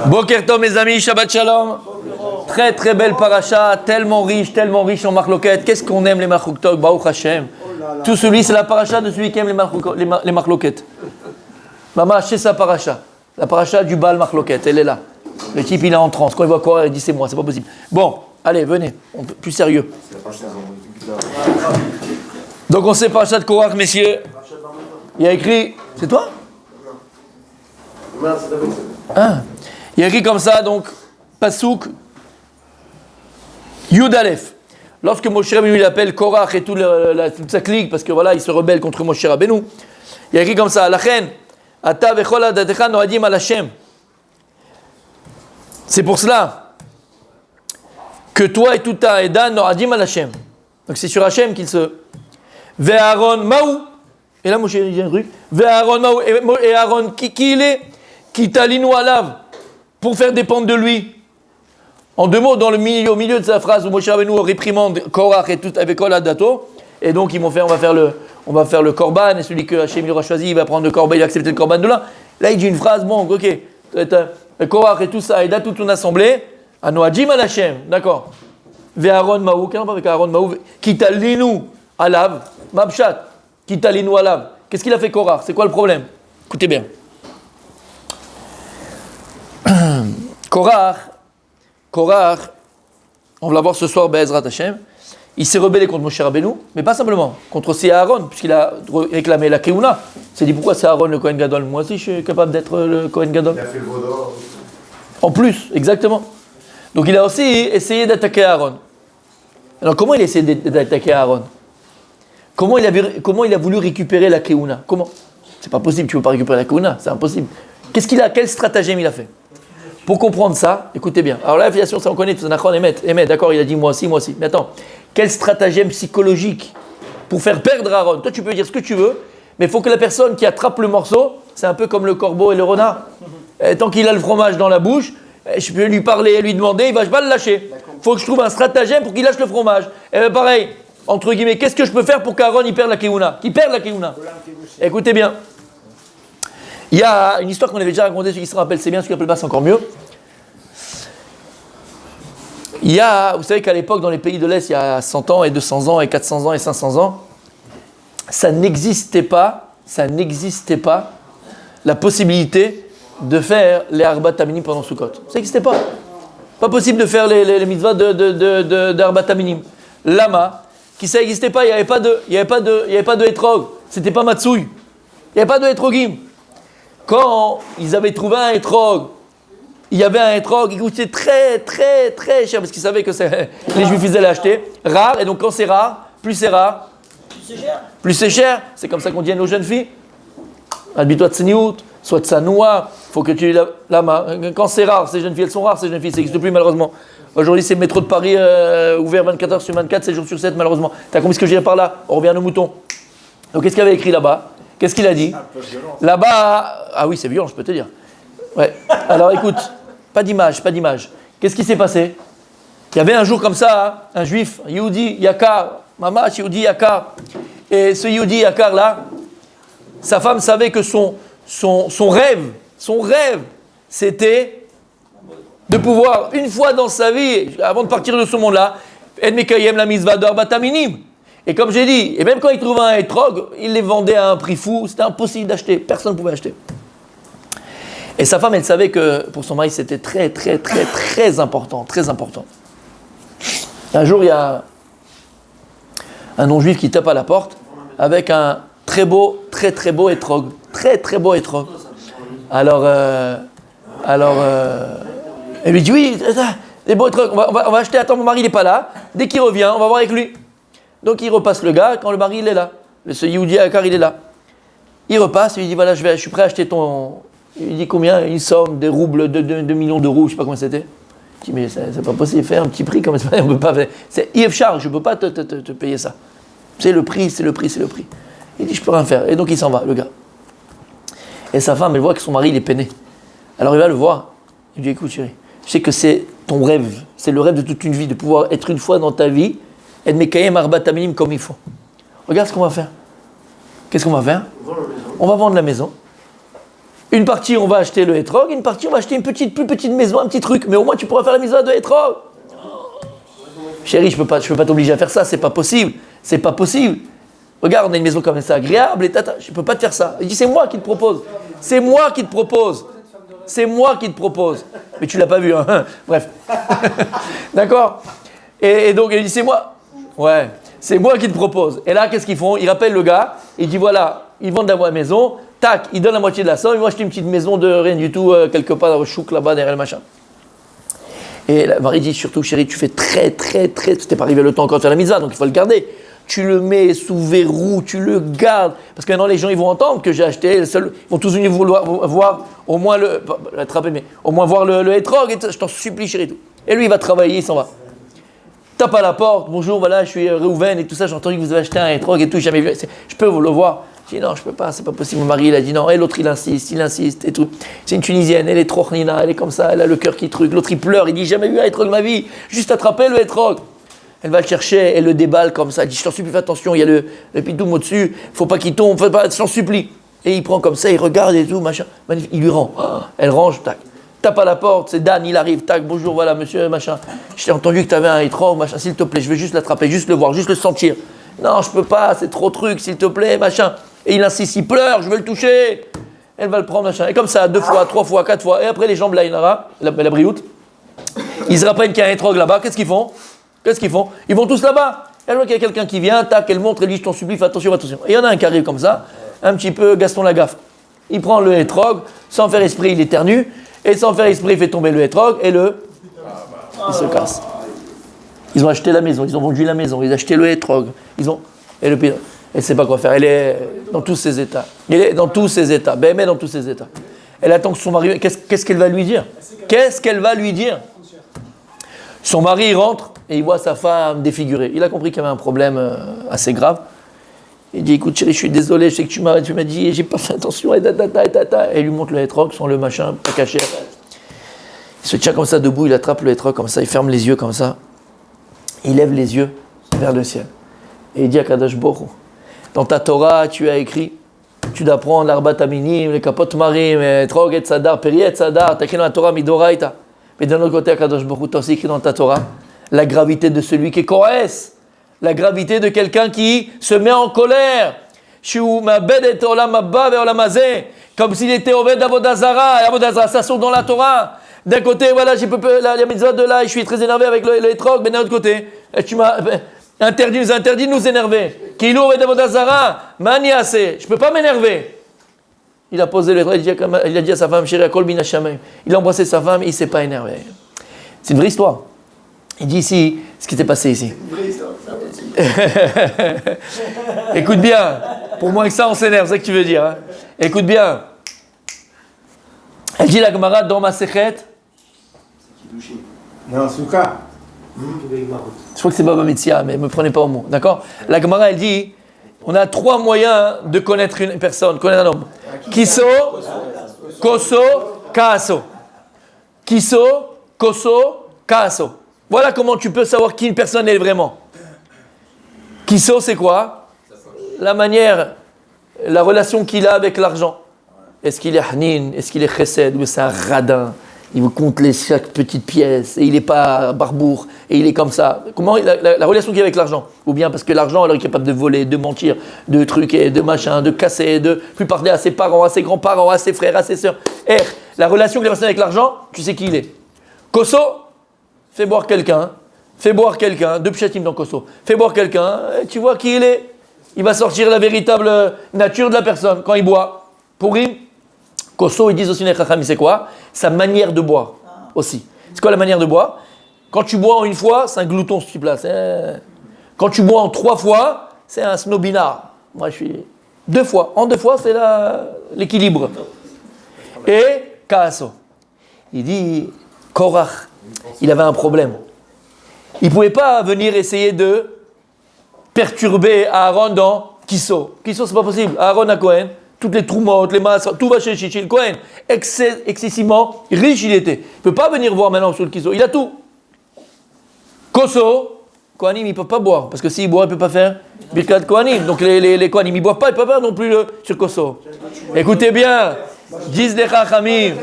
Boker Tov mes amis, Shabbat Shalom. Très très belle paracha, tellement riche en marloquettes. Qu'est-ce qu'on aime les marloquettes, Baruch Hashem. Tout celui, c'est la paracha de celui qui aime les marloquettes. Maman, c'est sa paracha. La paracha du Baal marloquette, elle est là. Le type il est en transe, quand il voit Korah, il dit c'est moi, c'est pas possible. Bon, allez, venez, plus sérieux. Donc on sait paracha de Korah, messieurs. Il y a écrit, c'est toi? Ah. Il y a écrit comme ça, donc, Pasouk, Yud Aleph. Lorsque Moshe Rabbeinu il appelle Korach et toute sa clique, parce que voilà, il se rebelle contre Moshe Rabbeinu, il y a écrit comme ça, Lachen, Ata vechol adatecha noadim al Hashem. C'est pour cela que toi et toute ta Eda noadim al Hashem. Donc c'est sur Hashem qu'il se... Ve'aron Maou. Et là, Moshe dit un truc. Ve'aron Maou. Et Aaron, qui il est? Qui talinu alav. Pour faire dépendre de lui. En deux mots, au milieu de sa phrase où Moshe Rabbeinu réprimande Korach et tout avec Kol Adato, et donc on va faire le korban, et celui que Hachem aura choisi, il va prendre le korban, il va accepter le korban de là. Là, il dit une phrase, bon, ok, Korach et tout ça, et là, toute une assemblée, Anoadjim al Hachem, d'accord. Ve'aron Maou, qu'est-ce qu'on avec Aaron Maou? Kitalinu alav, Mabshat, Kitalinu alav. Qu'est-ce qu'il a fait Korach? C'est quoi le problème? Écoutez bien. Korach, on va la voir ce soir, Be'ezrat Hashem, il s'est rebellé contre Moshe Rabbeinu, mais pas simplement, contre aussi Aaron, puisqu'il a réclamé la Keuna. Il s'est dit, pourquoi c'est Aaron le Kohen Gadol? Moi aussi, je suis capable d'être le Kohen Gadol. Il a fait le vaudor. En plus, exactement. Donc il a aussi essayé d'attaquer Aaron. Alors comment il a essayé d'attaquer Aaron? Comment il a voulu récupérer la Keuna? Comment? C'est pas possible, tu ne veux pas récupérer la Keuna, c'est impossible. Quel stratagème il a fait? Pour comprendre ça, écoutez bien. Alors là, l'affiliation, ça on connaît, tout Nachon Emet, d'accord, il a dit moi aussi. Mais attends, quel stratagème psychologique pour faire perdre Aaron? Toi, tu peux dire ce que tu veux, mais il faut que la personne qui attrape le morceau, c'est un peu comme le corbeau et le renard. Tant qu'il a le fromage dans la bouche, je peux lui parler et lui demander, il ne va pas le lâcher. Il faut que je trouve un stratagème pour qu'il lâche le fromage. Et bien pareil, entre guillemets, qu'est-ce que je peux faire pour qu'Aaron il perde la Keuna? Qu'il perde la Keuna. Écoutez bien. Il y a une histoire qu'on avait déjà racontée, ceux qui se rappellent, c'est bien, ceux qui ne rappellent pas, c'est encore mieux. Vous savez qu'à l'époque, dans les pays de l'Est, il y a 100 ans et 200 ans et 400 ans et 500 ans, ça n'existait pas la possibilité de faire les Arbat Aminim pendant Sukkot. Ça n'existait pas. Pas possible de faire les mitzvahs de Arbat Aminim. Lama, ça n'existait pas, il n'y avait pas de Etrog, c'était pas Matsouille. Il n'y avait pas de Etrogim. Quand ils avaient trouvé un Etrog, il y avait un Etrog qui coûtait très très très cher parce qu'ils savaient que les Juifs ils allaient acheter. Rare, et donc quand c'est rare, plus c'est rare, plus c'est cher. C'est comme ça qu'on dit à nos jeunes filles. Habille-toi de Tseniout, soit de Sanoua, faut que tu quand c'est rare, ces jeunes filles elles sont rares, ces jeunes filles, ça n'existe plus malheureusement. Aujourd'hui c'est le métro de Paris ouvert 24h sur 24, 7 jours sur 7 malheureusement. T'as compris ce que je dis par là? On revient à nos moutons. Donc qu'est-ce qu'il avait écrit là-bas? Qu'est-ce qu'il a dit? Là-bas, ah oui c'est violent je peux te dire. Ouais. Alors écoute, pas d'image. Qu'est-ce qui s'est passé? Il y avait un jour comme ça, un juif, un Yehudi Yakar, Mamash Yehudi Yakar. Et ce Yehudi Yakar là, sa femme savait que son rêve, c'était de pouvoir, une fois dans sa vie, avant de partir de ce monde-là, El Mekayem la mitzvah d'Arbat Aminim. Et comme j'ai dit, et même quand il trouvait un etrog, il les vendait à un prix fou, c'était impossible d'acheter, personne ne pouvait acheter. Et sa femme, elle savait que pour son mari, c'était très, très, très, très important, très important. Un jour, il y a un non-juif qui tape à la porte avec un très très beau etrog. Très, très beau etrog. Alors, elle lui dit, oui, des beaux etrogs, on va acheter, attends, mon mari, il n'est pas là. Dès qu'il revient, on va voir avec lui. Donc, il repasse le gars, quand le mari, il est là. Ce Yehudi Akar, il est là. Il repasse, il lui dit, voilà, je suis prêt à acheter ton... Il dit combien? Une somme, des roubles, 2 millions d'euros, je ne sais pas comment c'était. Je dis, mais c'est pas possible, faire un petit prix, comme ça, on peut pas faire. C'est IF-Charge, je ne peux pas te payer ça. C'est le prix. Il dit, je peux rien faire. Et donc il s'en va, le gars. Et sa femme, elle voit que son mari, il est peiné. Alors il va le voir. Il lui dit, écoute chérie, je sais que c'est ton rêve, c'est le rêve de toute une vie, de pouvoir être une fois dans ta vie, et de Mekayem Arbat Aminim comme il faut. Regarde ce qu'on va faire. Qu'est-ce qu'on va faire? On va vendre la maison. Une partie, on va acheter le hétrog, une partie, on va acheter une plus petite maison, un petit truc. Mais au moins, tu pourras faire la mitzvah de hétrog. Chérie, je peux pas t'obliger à faire ça, c'est pas possible. C'est pas possible. Regarde, on a une maison comme ça, agréable, et tata, je peux pas te faire ça. Il dit, c'est moi qui te propose. C'est moi qui te propose. C'est moi qui te propose. Mais tu l'as pas vu, hein. Bref. D'accord. Et donc, il dit, c'est moi. Ouais, c'est moi qui te propose. Et là, qu'est-ce qu'ils font? Ils rappellent le gars, il dit, voilà, ils vendent la maison, tac, ils donnent la moitié de la somme, ils vont acheter une petite maison de rien du tout, quelque part dans le chouk là-bas, derrière le machin. Et la Marie dit, surtout, chérie, tu fais très, c'était pas arrivé le temps encore de faire la mitzvah, donc il faut le garder. Tu le mets sous verrou, tu le gardes. Parce que maintenant, les gens, ils vont entendre que j'ai acheté. Ils vont tous venir vouloir voir au moins au moins voir le hétrog. Et je t'en supplie, chérie. Tout. Et lui, il va travailler, il s'en va. Tape à la porte. Bonjour, voilà, je suis Réhouven et tout ça. J'ai entendu que vous avez acheté un hétrog et tout. Jamais vu. Je peux vous le voir. Je dis non, je peux pas, c'est pas possible. Mon mari, il a dit non. Et l'autre, il insiste et tout. C'est une Tunisienne, elle est trop chnina, elle est comme ça, elle a le cœur qui truc. L'autre, il pleure, il dit jamais vu un hétrog de ma vie. Juste attraper le hétrog. Elle va le chercher, elle le déballe comme ça. Elle dit, je t'en supplie, fais attention, il y a le pidoum au-dessus, faut pas qu'il tombe, je t'en supplie. Et il prend comme ça, il regarde et tout, machin. Magnifique. Il lui rend. Elle range, tac. Tape à la porte, c'est Dan, il arrive, tac, bonjour, voilà, monsieur, machin. J'ai entendu que tu avais un hétrog, machin, s'il te plaît, je veux juste l'attraper, juste le voir, juste le sentir. Non, je peux pas, c'est trop truc, s'il te plaît, machin. Et il insiste, il pleure, je veux le toucher. Elle va le prendre, machin. Et comme ça, 2 fois, 3 fois, 4 fois. Et après, les jambes, là, la brioute. Ils se rappellent qu'il y a un hétrog là-bas, qu'est-ce qu'ils font? Ils vont tous là-bas. Elle voit qu'il y a quelqu'un qui vient, tac, elle montre, elle dit, je t'en supplie, fais attention, attention. Et il y en a un qui arrive comme ça, un petit peu Gaston Lagaffe. Il prend le hétrog, sans faire esprit, il éternue, et sans faire esprit, il fait tomber le hétrog, et il se casse. Ils ont acheté la maison, ils ont vendu la maison, ils ont acheté le hétrog, et le pilote, elle ne sait pas quoi faire, elle est dans tous ses états. Elle est dans tous ses états, ben, dans tous ses états. Elle attend que son mari, qu'est-ce qu'elle va lui dire? Qu'est-ce qu'elle va lui dire? Son mari rentre et il voit sa femme défigurée. Il a compris qu'il y avait un problème assez grave. Il dit, écoute chérie, je suis désolé, je sais que tu m'as dit, j'ai pas fait attention, et il lui montre le hétrog, sans le machin, pas caché. Il se tient comme ça debout, il attrape le hétrog comme ça, il ferme les yeux comme ça. Il lève les yeux vers le ciel. Et il dit à Kadosh Baruch Hu, dans ta Torah, tu as écrit, tu dois prendre l'arbat aminim, les kapot marim, hétrog et tzadar, periet tzadar, t'as écrit dans la Torah midoraita. Mais d'un autre côté, Kadosh Baruch Hu, tu as aussi écrit dans ta Torah la gravité de celui qui coerce, la gravité de quelqu'un qui se met en colère. Comme s'il était Oved Avodah Zara, et Avodah Zara, ça saute dans la Torah. D'un côté, voilà, j'ai peu la mitzvah de là, je suis très énervé avec le hétrog, mais d'un autre côté, tu m'as interdit de nous énerver. Kilo Oved Avodah Zara, maniase, je ne peux pas m'énerver. Il a posé le hétrog, il a dit à sa femme, chérie, Akol bin Hashamayim. Il a embrassé sa femme, il ne s'est pas énervé. C'est une vraie histoire. Il dit ici ce qui s'est passé ici. Écoute bien, pour moins que ça, on s'énerve, c'est ce que tu veux dire. Hein. Écoute bien. Elle dit la Gemara dans ma Sechet. Non, Souka. Je crois que c'est Baba Mitzia, mais ne me prenez pas au mot. D'accord? La Gemara, elle dit on a 3 moyens de connaître une personne, connaître un homme. Kiso, Koso, Kaaso. Kiso, Koso, Kaaso. Voilà comment tu peux savoir qui une personne est vraiment. Kiso, c'est quoi? La manière, la relation qu'il a avec l'argent. Est-ce qu'il est hanin? Est-ce qu'il est chesed? Ou c'est un radin? Il vous compte chaque petite pièce et il n'est pas barbour et il est comme ça. Comment la relation qu'il a avec l'argent? Ou bien parce que l'argent, alors il est capable de voler, de mentir, de truquer, de machin, de casser, de plus parler à ses parents, à ses grands-parents, à ses frères, à ses sœurs. La relation qu'il a avec l'argent, tu sais qui il est. Koso, fais boire quelqu'un, deux pchatim dans Koso. Fais boire quelqu'un, tu vois qui il est. Il va sortir la véritable nature de la personne quand il boit. Pourri. Koso, ils disent aussi, c'est quoi? Sa manière de boire aussi. C'est quoi la manière de boire? Quand tu bois en une fois, c'est un glouton ce type-là. Quand tu bois en 3 fois, c'est un snobinard. Moi, je suis 2 fois. En 2 fois, c'est l'équilibre. Et Kaaso. Il dit, Korach, il avait un problème. Il ne pouvait pas venir essayer de perturber Aaron dans Kiso. Kiso, c'est pas possible. Aaron a Cohen. Toutes les troumottes, les masses, tout va chez Chichil Cohen. Excessivement riche il était. Il ne peut pas venir voir maintenant sur le Kiso. Il a tout. Koso, Kohanim, il ne peut pas boire. Parce que s'il boit, il ne peut pas faire Birkat Kohanim. Donc les Kohanim, ils ne boivent pas, ils ne peuvent pas non plus sur Koso. Écoutez bien, Disent les Chachamim,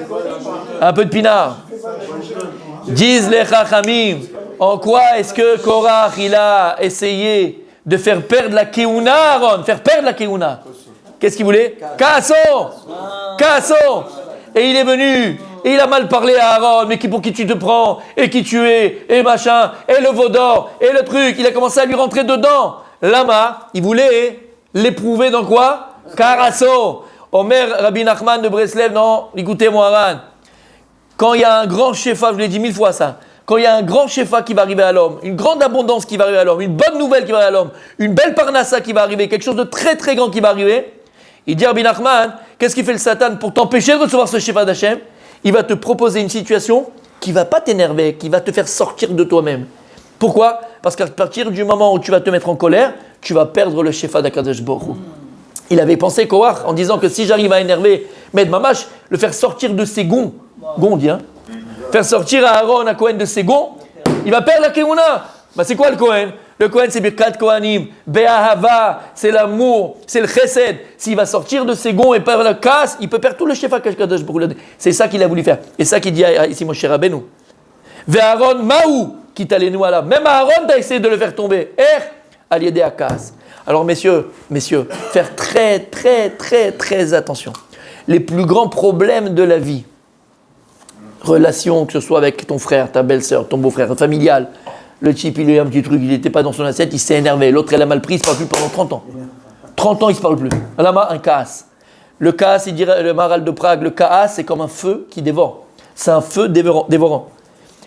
un peu de pinard. Disent les Chachamim, en quoi est-ce que Korach il a essayé de faire perdre la Keuna, Aaron, faire perdre la Keuna? Qu'est-ce qu'il voulait? Kasson! Et il est venu, et il a mal parlé à Aaron, mais pour qui tu te prends, et qui tu es, et machin, et le veau d'or, et le truc, il a commencé à lui rentrer dedans. Lama, il voulait l'éprouver dans quoi? Karasso. Omer Rabbi Nachman de Breslev, non, écoutez-moi, Aran. Quand il y a un grand shefa, je vous l'ai dit 1000 fois ça, quand il y a un grand shefa qui va arriver à l'homme, une grande abondance qui va arriver à l'homme, une bonne nouvelle qui va arriver à l'homme, une belle parnassa qui va arriver, quelque chose de très très grand qui va arriver, il dit Rabbi Nachman, qu'est-ce qu'il fait le Satan pour t'empêcher de recevoir ce shefa d'Hachem? Il va te proposer une situation qui ne va pas t'énerver, qui va te faire sortir de toi-même. Pourquoi? Parce qu'à partir du moment où tu vas te mettre en colère, tu vas perdre le shefa d'Akadosh Baruch Hu. Il avait pensé Korach en disant que si j'arrive à énerver Med Mamash, le faire sortir de ses gonds, dit, hein, faire sortir à Aaron, à Cohen de ses gonds, il va perdre la Keuna. Bah c'est quoi le Cohen? Le Cohen c'est Birkat Kohanim, Be'ahava, c'est l'amour, c'est le Chesed. S'il va sortir de ses gonds et perdre la casse, il peut perdre tout le Shefa Kadosh Baruch Hu. C'est ça qu'il a voulu faire. Et ça qu'il dit ici Moshe Rabbeinu. Ve'Aaron Maou, qui t'a les nous là. Même Aaron t'as essayé de le faire tomber. Aliédé à casse. Alors messieurs, faire très attention. Les plus grands problèmes de la vie, relation, que ce soit avec ton frère, ta belle-sœur, ton beau-frère, familial, le type il a eu un petit truc, il n'était pas dans son assiette, il s'est énervé, l'autre elle a mal pris, il ne se parle plus pendant 30 ans. 30 ans il ne se parle plus. Là, un kaas. Le kaas, il dirait le Maharal de Prague, le kaas c'est comme un feu qui dévore. C'est un feu dévorant.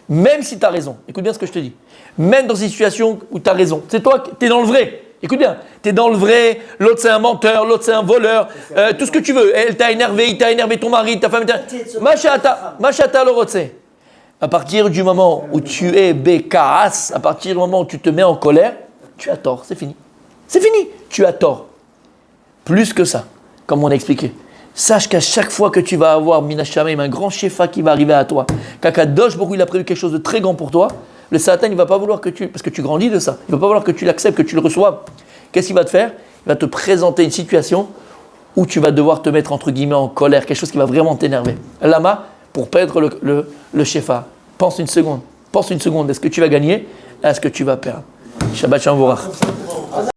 Même si tu as raison, écoute bien ce que je te dis, même dans une situation où tu as raison, c'est toi, tu es dans le vrai. Écoute bien, tu es dans le vrai, l'autre c'est un menteur, l'autre c'est un voleur, tout ce que tu veux. Elle t'a énervé, il t'a énervé ton mari, ta femme, Machata le rotse. À partir du moment où tu es bekaas, à partir du moment où tu te mets en colère, tu as tort, c'est fini. C'est fini, tu as tort. Plus que ça, comme on a expliqué. Sache qu'à chaque fois que tu vas avoir Minashamim, un grand shefa qui va arriver à toi, qu'Akadosh Baruch Hu il a prévu quelque chose de très grand pour toi, le Satan, il ne va pas vouloir que parce que tu grandis de ça, il ne va pas vouloir que tu l'acceptes, que tu le reçoives. Qu'est-ce qu'il va te faire? Il va te présenter une situation où tu vas devoir te mettre entre guillemets en colère, quelque chose qui va vraiment t'énerver. Lama, pour perdre le shefa, pense une seconde, est-ce que tu vas gagner? Est-ce que tu vas perdre? Shabbat Shalom Vorach.